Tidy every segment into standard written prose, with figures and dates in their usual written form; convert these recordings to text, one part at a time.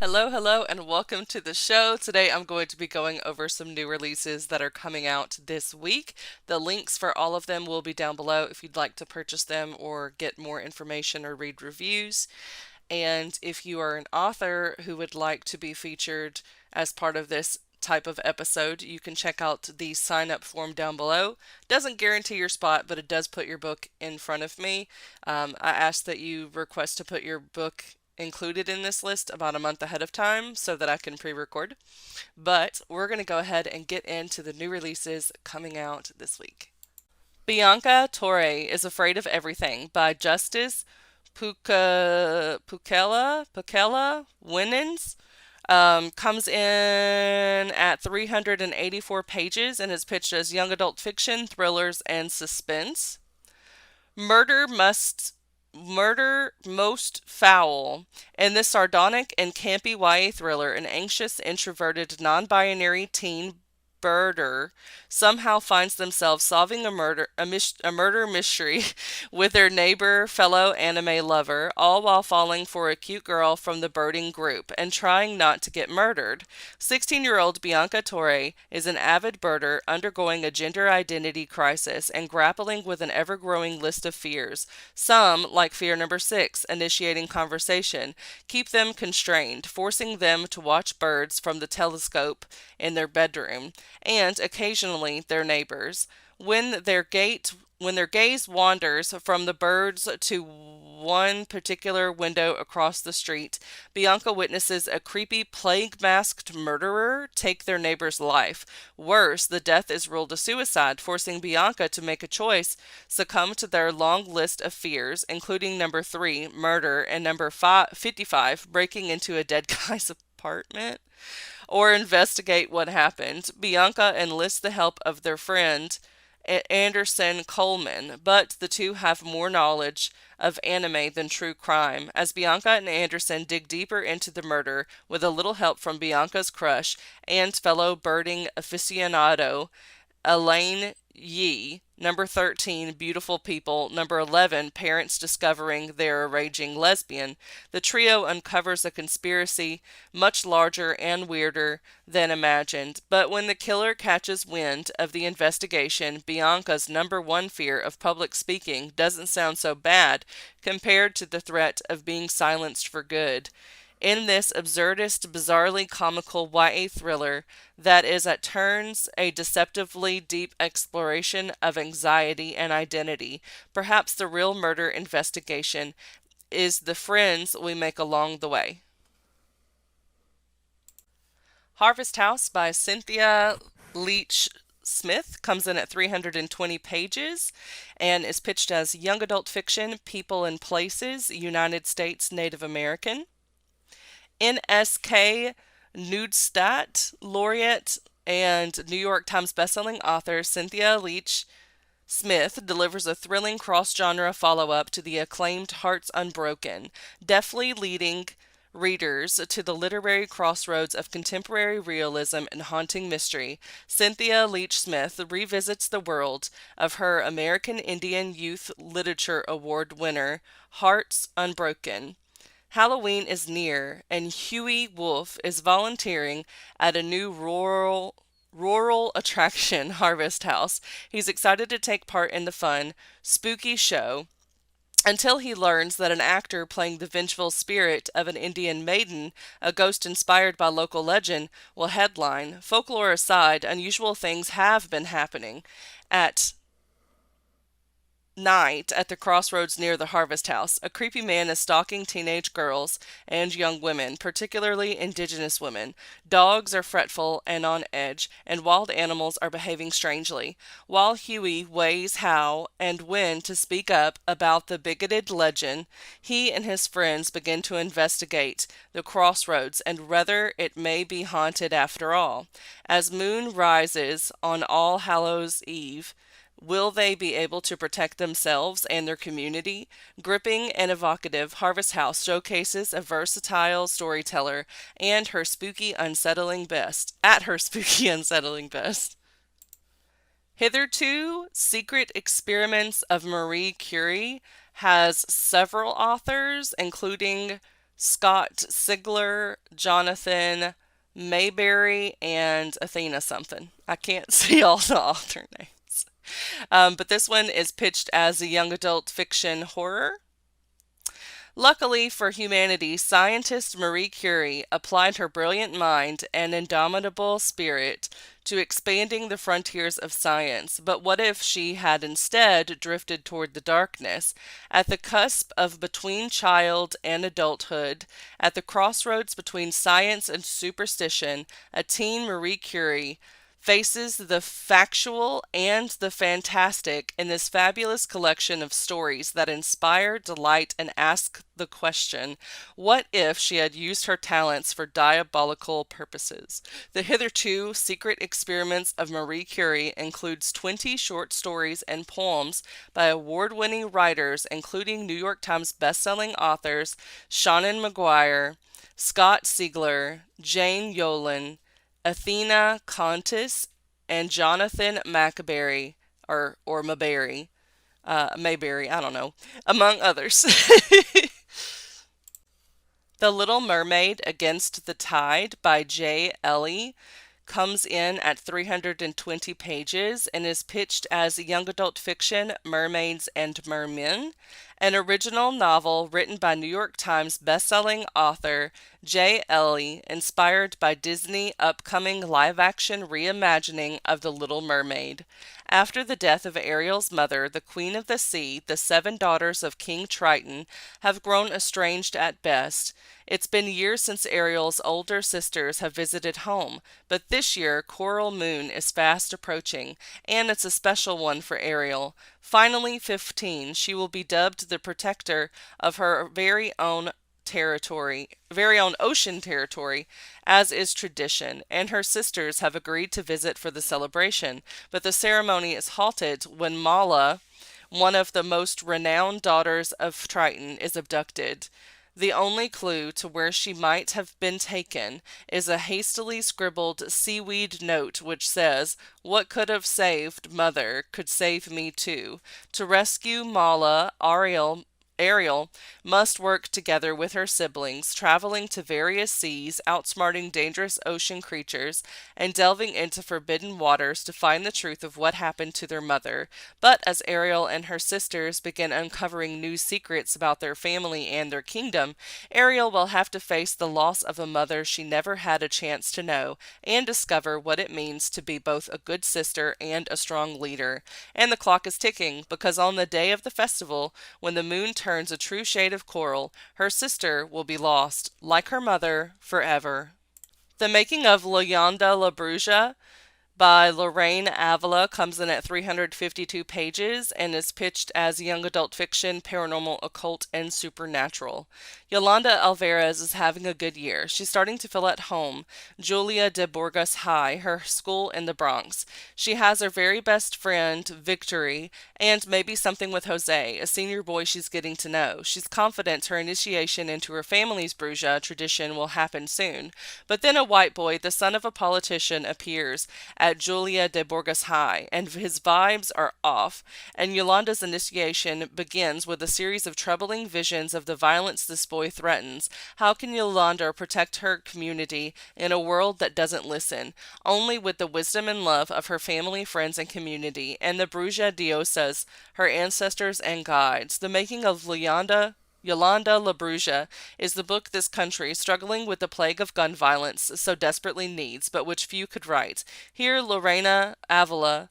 Hello, hello, and welcome to the show. Today I'm going to be going over some new releases that are coming out this week. The links for all of them will be down below if you'd like to purchase them or get more information or read reviews. And if you are an author who would like to be featured as part of this type of episode, you can check out the sign up form down below. Doesn't guarantee your spot, but it does put your book in front of me. I ask that you request to put your book included in this list about a month ahead of time so that I can pre-record. But we're going to go ahead and get into the new releases coming out this week. Bianca Torre is Afraid of Everything by Justice Pucella Winans. Comes in at 384 pages and is pitched as young adult fiction, thrillers, and suspense. Murder must Murder Most Foul. In this sardonic and campy YA thriller, an anxious, introverted, non-binary teen birder somehow finds themselves solving a murder mystery with their neighbor, fellow anime lover, all while falling for a cute girl from the birding group and trying not to get murdered. 16-year-old Bianca Torre is an avid birder undergoing a gender identity crisis and grappling with an ever-growing list of fears. Some, like fear number 6, initiating conversation, keep them constrained, forcing them to watch birds from the telescope in their bedroom, and occasionally their neighbors. When their gate when their gaze wanders from the birds to one particular window across the street, Bianca witnesses a creepy plague-masked murderer take their neighbor's life. Worse, the death is ruled a suicide, forcing Bianca to make a choice: succumb to their long list of fears, including number 3, murder, and number 55, breaking into a dead guy's apartment, or investigate what happened. Bianca enlists the help of their friend, Anderson Coleman, but the two have more knowledge of anime than true crime, as Bianca and Anderson dig deeper into the murder with a little help from Bianca's crush and fellow birding aficionado, Elaine Yee. Number 13, Beautiful People. Number 11, Parents Discovering They're a Raging Lesbian. The trio uncovers a conspiracy much larger and weirder than imagined. But when the killer catches wind of the investigation, Bianca's number one fear of public speaking doesn't sound so bad compared to the threat of being silenced for good. In this absurdist, bizarrely comical YA thriller that is at turns a deceptively deep exploration of anxiety and identity, perhaps the real murder investigation is the friends we make along the way. Harvest House by Cynthia Leitich Smith comes in at 320 pages and is pitched as young adult fiction, people and places, United States Native American. NSK Newstat laureate and New York Times bestselling author Cynthia Leitich Smith delivers a thrilling cross-genre follow-up to the acclaimed Hearts Unbroken, deftly leading readers to the literary crossroads of contemporary realism and haunting mystery. Cynthia Leitich Smith revisits the world of her American Indian Youth Literature Award winner, Hearts Unbroken. Halloween is near, and Huey Wolf is volunteering at a new rural attraction, Harvest House. He's excited to take part in the fun, spooky show until he learns that an actor playing the vengeful spirit of an Indian maiden, a ghost inspired by local legend, will headline. Folklore aside, unusual things have been happening at night at the crossroads near the Harvest House. A creepy man is stalking teenage girls and young women, particularly indigenous women. Dogs are fretful and on edge, and wild animals are behaving strangely. While Huey weighs how and when to speak up about the bigoted legend, he and his friends begin to investigate the crossroads and whether it may be haunted after all. As moon rises on All Hallows Eve, will they be able to protect themselves and their community? Gripping and evocative, Harvest House showcases a versatile storyteller and her spooky, unsettling best. At her spooky, unsettling best. Hitherto, Secret Experiments of Marie Curie has several authors, including Scott Sigler, Jonathan Mayberry, and Athena something. I can't see all the author names. But this one is pitched as a young adult fiction horror. Luckily for humanity, scientist Marie Curie applied her brilliant mind and indomitable spirit to expanding the frontiers of science. But what if she had instead drifted toward the darkness? At the cusp of between child and adulthood, at the crossroads between science and superstition, a teen Marie Curie faces the factual and the fantastic in this fabulous collection of stories that inspire, delight, and ask the question, what if she had used her talents for diabolical purposes? The hitherto secret experiments of Marie Curie includes 20 short stories and poems by award-winning writers, including New York Times bestselling authors Shannon Maguire, Scott Sigler, Jane Yolen, Athena Contis, and Jonathan Macberry, or Mayberry, Mayberry, I don't know, among others. The Little Mermaid Against the Tide by Elle comes in at 320 pages and is pitched as young adult fiction, Mermaids and Mermen, an original novel written by New York Times bestselling author Elle, inspired by Disney upcoming live-action reimagining of The Little Mermaid. After the death of Ariel's mother, the Queen of the Sea, the 7 daughters of King Triton have grown estranged at best. It's been years since Ariel's older sisters have visited home, but this year Coral Moon is fast approaching, and it's a special one for Ariel. Finally 15, she will be dubbed the protector of her very own ocean territory, as is tradition, and her sisters have agreed to visit for the celebration, but the ceremony is halted when Mala, one of the most renowned daughters of Triton, is abducted. The only clue to where she might have been taken is a hastily scribbled seaweed note which says, "What could have saved Mother could save me too." To rescue Mala, Ariel must work together with her siblings, traveling to various seas, outsmarting dangerous ocean creatures, and delving into forbidden waters to find the truth of what happened to their mother. But as Ariel and her sisters begin uncovering new secrets about their family and their kingdom, Ariel will have to face the loss of a mother she never had a chance to know, and discover what it means to be both a good sister and a strong leader. And the clock is ticking, because on the day of the festival, when the moon turns a true shade of coral, her sister will be lost, like her mother, forever. The Making of Yolanda La Bruja by Lorraine Avila comes in at 352 pages and is pitched as young adult fiction, paranormal, occult, and supernatural. Yolanda Alvarez is having a good year. She's starting to feel at home. Julia de Borgas High, her school in the Bronx. She has her very best friend, Victory, and maybe something with Jose, a senior boy she's getting to know. She's confident her initiation into her family's Bruja tradition will happen soon. But then a white boy, the son of a politician, appears at Julia de Borgas High, and his vibes are off, and Yolanda's initiation begins with a series of troubling visions of the violence this boy threatens. How can Yolanda protect her community in a world that doesn't listen? Only with the wisdom and love of her family, friends, and community, and the Bruja Diosas, her ancestors and guides. The Making of Yolanda La Bruja is the book this country, struggling with the plague of gun violence, so desperately needs, but which few could write. Here, Lorraine Avila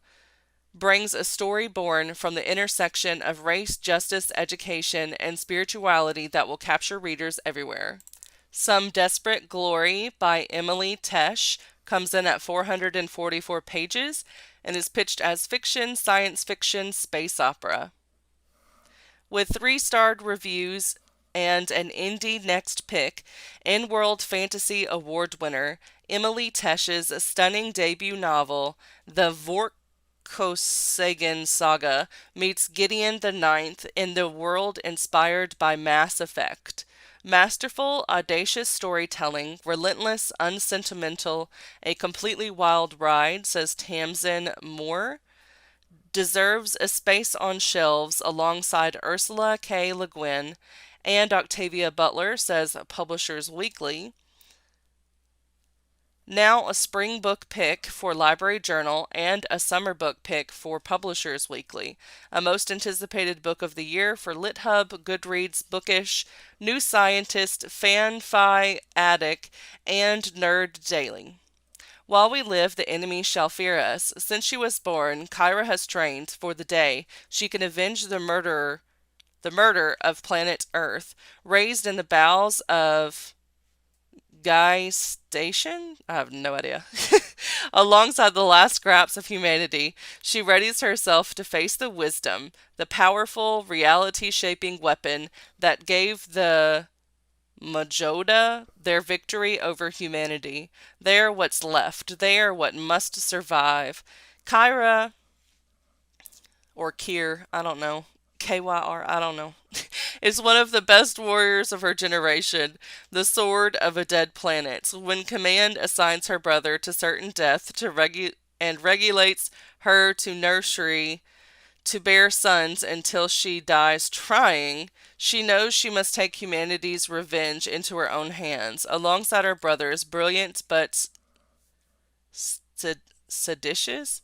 brings a story born from the intersection of race, justice, education, and spirituality that will capture readers everywhere. Some Desperate Glory by Emily Tesh comes in at 444 pages and is pitched as fiction, science fiction, space opera. With 3-starred reviews and an Indie Next Pick, In-World Fantasy Award winner Emily Tesh's stunning debut novel, The Vorkosagin Saga, meets Gideon the Ninth in the world inspired by Mass Effect. Masterful, audacious storytelling, relentless, unsentimental, a completely wild ride, says Tamsin Moore. Deserves a space on shelves alongside Ursula K. Le Guin And Octavia Butler says Publishers Weekly. Now a spring book pick for Library Journal and a summer book pick for Publishers Weekly. A most anticipated book of the year for LitHub, Goodreads, Bookish, New Scientist, FanFi Addict, and Nerd Daily. While we live, the enemy shall fear us. Since she was born, Kyra has trained for the day she can avenge the murder of planet Earth, raised in the bowels of Guy Station? I have no idea. Alongside the last scraps of humanity, she readies herself to face the wisdom, the powerful, reality-shaping weapon that gave the Majoda their victory over humanity. They are what's left. They are what must survive. Kyra, or Kier, I don't know. KYR, I don't know, is one of the best warriors of her generation, the sword of a dead planet. When command assigns her brother to certain death and regulates her to nursery to bear sons until she dies trying, she knows she must take humanity's revenge into her own hands. Alongside her brother's brilliant but seditious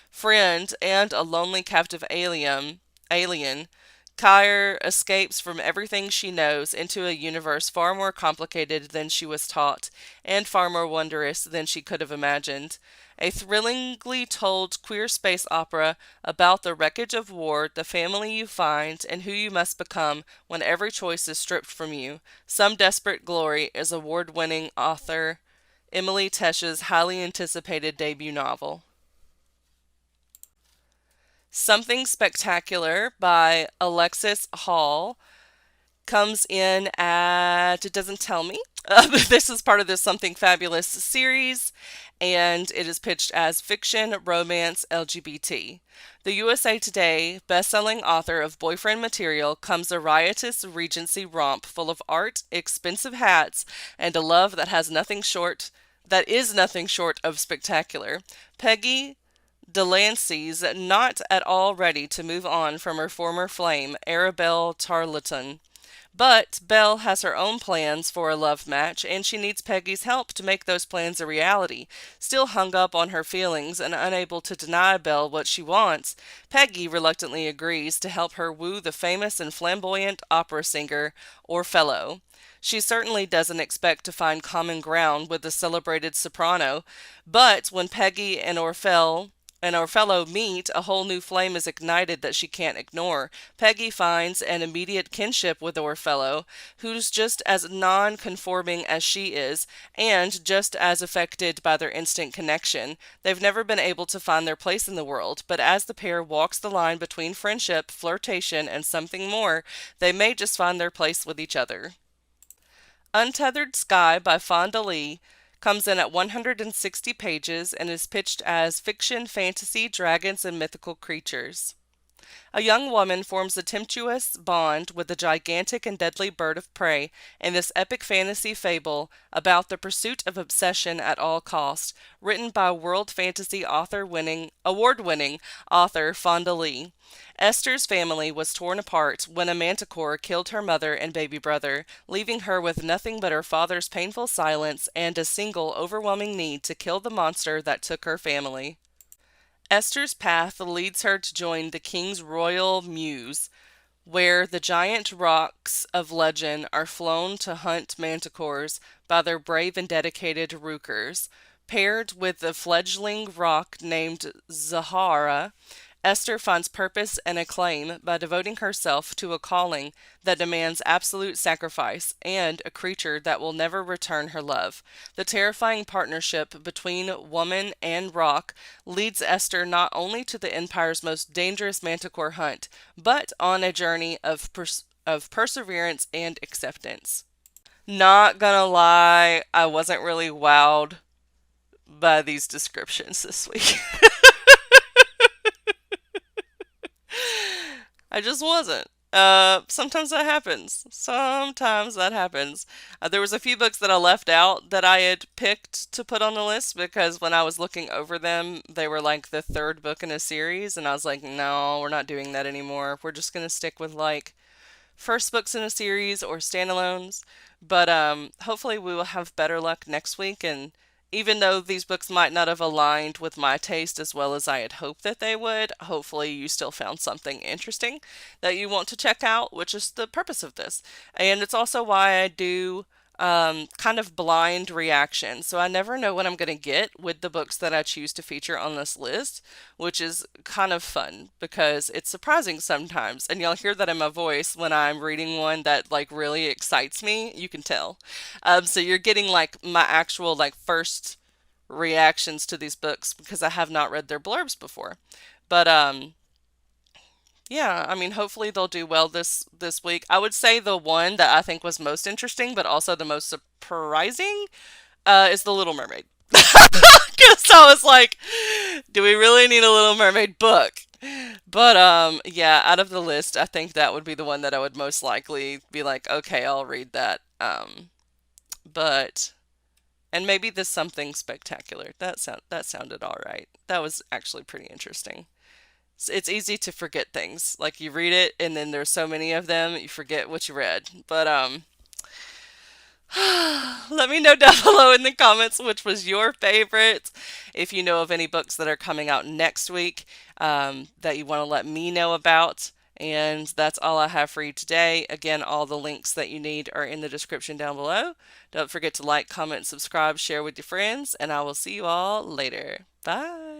friend and a lonely captive alien, Kyre escapes from everything she knows into a universe far more complicated than she was taught, and far more wondrous than she could have imagined. A thrillingly told queer space opera about the wreckage of war, the family you find, and who you must become when every choice is stripped from you. Some Desperate Glory is award-winning author Emily Tesh's highly anticipated debut novel. Something Spectacular by Alexis Hall comes in at, it doesn't tell me. This is part of the Something Fabulous series, and it is pitched as fiction, romance, LGBT. The USA Today best-selling author of Boyfriend Material comes a riotous Regency romp full of art, expensive hats, and a love that is nothing short of spectacular. Peggy Delancey's not at all ready to move on from her former flame, Arabelle Tarleton. But Belle has her own plans for a love match, and she needs Peggy's help to make those plans a reality. Still hung up on her feelings and unable to deny Belle what she wants, Peggy reluctantly agrees to help her woo the famous and flamboyant opera singer Orfello. She certainly doesn't expect to find common ground with the celebrated soprano, but when Peggy and Orfello meet, a whole new flame is ignited that she can't ignore. Peggy finds an immediate kinship with Orfello, who's just as non-conforming as she is, and just as affected by their instant connection. They've never been able to find their place in the world, but as the pair walks the line between friendship, flirtation, and something more, they may just find their place with each other. Untethered Sky by Fonda Lee comes in at 160 pages and is pitched as fiction, fantasy, dragons, and mythical creatures. A young woman forms a tempestuous bond with a gigantic and deadly bird of prey in this epic fantasy fable about the pursuit of obsession at all cost, written by world fantasy award-winning author Fonda Lee. Esther's family was torn apart when a manticore killed her mother and baby brother, leaving her with nothing but her father's painful silence and a single overwhelming need to kill the monster that took her family. Esther's path leads her to join the king's royal mews, where the giant rocks of legend are flown to hunt manticores by their brave and dedicated rookers. Paired with a fledgling rock named Zahara, Esther finds purpose and acclaim by devoting herself to a calling that demands absolute sacrifice and a creature that will never return her love. The terrifying partnership between woman and rock leads Esther not only to the Empire's most dangerous manticore hunt, but on a journey of perseverance and acceptance. Not gonna lie, I wasn't really wowed by these descriptions this week. I just wasn't. Sometimes that happens. There was a few books that I left out that I had picked to put on the list because when I was looking over them, they were like the third book in a series, and I was like, no, we're not doing that anymore. We're just going to stick with like first books in a series or standalones. But hopefully we will have better luck next week. And even though these books might not have aligned with my taste as well as I had hoped that they would, hopefully you still found something interesting that you want to check out, which is the purpose of this. And it's also why I do kind of blind reaction. So I never know what I'm going to get with the books that I choose to feature on this list, which is kind of fun because it's surprising sometimes. And you'll hear that in my voice when I'm reading one that like really excites me. You can tell. So you're getting like my actual like first reactions to these books because I have not read their blurbs before. But yeah, I mean, hopefully they'll do well this week. I would say the one that I think was most interesting, but also the most surprising, is the Little Mermaid. Because I was like, do we really need a Little Mermaid book? But yeah, out of the list, I think that would be the one that I would most likely be like, okay, I'll read that. But and maybe the Something Spectacular. That sounded all right. That was actually pretty interesting. It's easy to forget things. Like you read it and then there's so many of them, you forget what you read. But let me know down below in the comments which was your favorite. If you know of any books that are coming out next week that you want to let me know about. And that's all I have for you today. Again, all the links that you need are in the description down below. Don't forget to like, comment, subscribe, share with your friends, and I will see you all later. Bye.